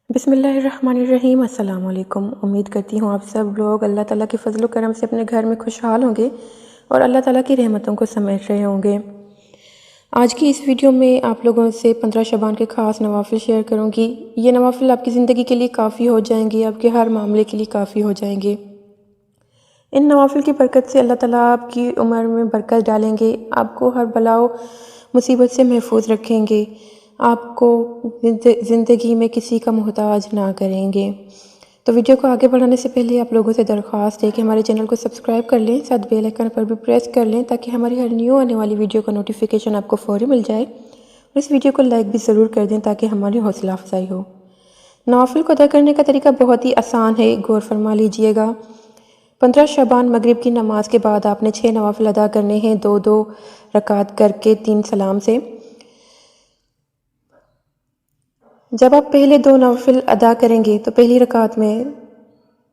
بسم اللہ الرحمن الرحیم۔ السلام علیکم۔ امید کرتی ہوں آپ سب لوگ اللہ تعالیٰ کے فضل و کرم سے اپنے گھر میں خوشحال ہوں گے اور اللہ تعالیٰ کی رحمتوں کو سمیٹ رہے ہوں گے۔ آج کی اس ویڈیو میں آپ لوگوں سے 15 شعبان کے خاص نوافل شیئر کروں گی۔ یہ نوافل آپ کی زندگی کے لیے کافی ہو جائیں گے، آپ کے ہر معاملے کے لیے کافی ہو جائیں گے۔ ان نوافل کی برکت سے اللہ تعالیٰ آپ کی عمر میں برکت ڈالیں گے، آپ کو ہر بلا و مصیبت سے محفوظ رکھیں گے، آپ کو زندگی میں کسی کا محتاج نہ کریں گے۔ تو ویڈیو کو آگے بڑھانے سے پہلے آپ لوگوں سے درخواست ہے کہ ہمارے چینل کو سبسکرائب کر لیں، ساتھ بیل آئیکن پر بھی پریس کر لیں تاکہ ہماری ہر نیو آنے والی ویڈیو کا نوٹیفیکیشن آپ کو فوری مل جائے، اور اس ویڈیو کو لائک بھی ضرور کر دیں تاکہ ہماری حوصلہ افزائی ہو۔ نوافل کو ادا کرنے کا طریقہ بہت ہی آسان ہے، غور فرما لیجئے گا۔ 15 شعبان مغرب کی نماز کے بعد آپ نے 6 نوافل ادا کرنے ہیں، 2 رکعت کر کے 3 سلام سے۔ جب آپ پہلے 2 نوافل ادا کریں گے تو پہلی رکعت میں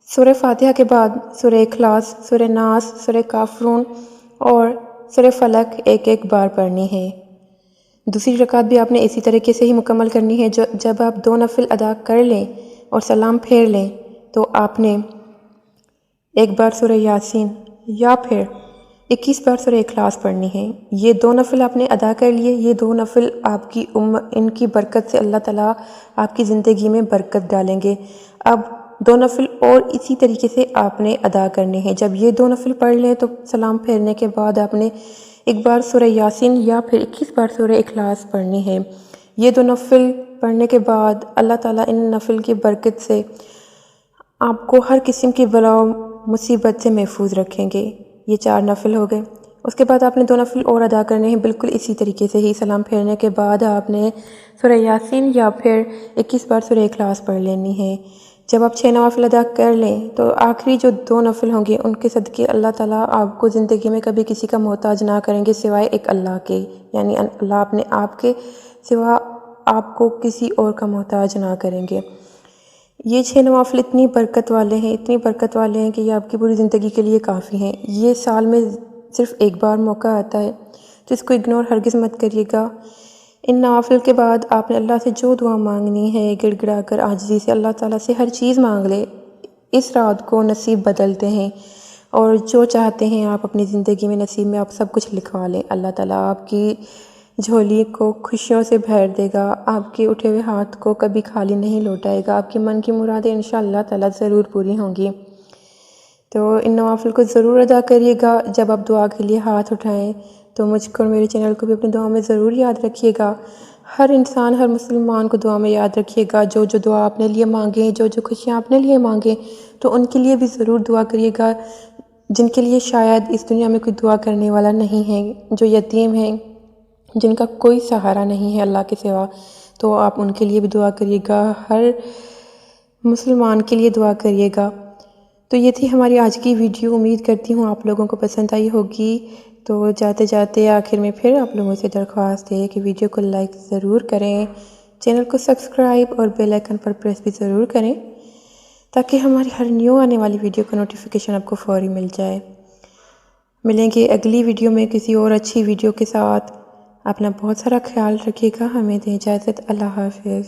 سورہ فاتحہ کے بعد سورہ اخلاص، سورہ ناس، سورہ کافرون اور سورہ فلق ایک بار پڑھنی ہے۔ دوسری رکعت بھی آپ نے اسی طریقے سے ہی مکمل کرنی ہے۔ جب آپ 2 نوافل ادا کر لیں اور سلام پھیر لیں تو آپ نے ایک بار سورہ یاسین یا پھر 21 بار سورہ اخلاص پڑھنی ہے۔ یہ 2 نوافل آپ نے ادا کر لیے۔ یہ 2 نوافل آپ کی ان کی برکت سے اللہ تعالیٰ آپ کی زندگی میں برکت ڈالیں گے۔ اب 2 نوافل اور اسی طریقے سے آپ نے ادا کرنے ہیں۔ جب یہ 2 نوافل پڑھ لیں تو سلام پھیرنے کے بعد آپ نے ایک بار سورہ یاسین یا پھر 21 بار سورہ اخلاص پڑھنی ہے۔ یہ 2 نوافل پڑھنے کے بعد اللہ تعالیٰ ان نوافل کی برکت سے آپ کو ہر قسم کی بلا و مصیبت سے محفوظ رکھیں گے۔ یہ 4 نوافل ہو گئے۔ اس کے بعد آپ نے 2 نوافل اور ادا کرنے ہیں، بالکل اسی طریقے سے ہی۔ سلام پھیرنے کے بعد آپ نے سورہ یاسین یا پھر 21 بار سورہ اخلاص پڑھ لینی ہے۔ جب آپ 6 نوافل ادا کر لیں تو آخری جو 2 نوافل ہوں گے ان کے صدقے اللہ تعالیٰ آپ کو زندگی میں کبھی کسی کا محتاج نہ کریں گے سوائے ایک اللہ کے، یعنی اللہ اپنے آپ کے سوا آپ کو کسی اور کا محتاج نہ کریں گے۔ یہ 6 نوافل اتنی برکت والے ہیں کہ یہ آپ کی پوری زندگی کے لیے کافی ہیں۔ یہ سال میں صرف ایک بار موقع آتا ہے تو اس کو اگنور ہرگز مت کریے گا۔ ان نوافل کے بعد آپ نے اللہ سے جو دعا مانگنی ہے گڑ گڑا کر عاجزی سے اللہ تعالیٰ سے ہر چیز مانگ لے۔ اس رات کو نصیب بدلتے ہیں اور جو چاہتے ہیں آپ اپنی زندگی میں نصیب میں آپ سب کچھ لکھوا لیں۔ اللہ تعالیٰ آپ کی جھولی کو خوشیوں سے بھر دے گا، آپ کے اٹھے ہوئے ہاتھ کو کبھی خالی نہیں لوٹائے گا، آپ کے من کی مرادیں انشاءاللہ تعالیٰ ضرور پوری ہوں گی۔ تو ان نوافل کو ضرور ادا کریے گا۔ جب آپ دعا کے لیے ہاتھ اٹھائیں تو مجھ کو اور میرے چینل کو بھی اپنی دعا میں ضرور یاد رکھیے گا۔ ہر انسان، ہر مسلمان کو دعا میں یاد رکھیے گا۔ جو دعا اپنے لیے مانگیں، جو خوشیاں اپنے لیے مانگیں تو ان کے لیے بھی ضرور دعا کریے گا، جن کے لیے شاید اس دنیا میں کوئی دعا کرنے والا نہیں ہے، جو یتیم ہیں، جن کا کوئی سہارا نہیں ہے اللہ کے سوا، تو آپ ان کے لیے بھی دعا کریے گا، ہر مسلمان کے لیے دعا کریے گا۔ تو یہ تھی ہماری آج کی ویڈیو۔ امید کرتی ہوں آپ لوگوں کو پسند آئی ہوگی۔ تو جاتے جاتے آخر میں پھر آپ لوگوں سے درخواست ہے کہ ویڈیو کو لائک ضرور کریں، چینل کو سبسکرائب اور بیل آئیکن پر پریس بھی ضرور کریں تاکہ ہماری ہر نیو آنے والی ویڈیو کا نوٹیفیکیشن آپ کو فوری مل جائے۔ ملیں گے اگلی ویڈیو میں کسی اور اچھی ویڈیو کے ساتھ۔ اپنا بہت سارا خیال رکھیے گا۔ ہمیں دیں اجازت۔ اللہ حافظ۔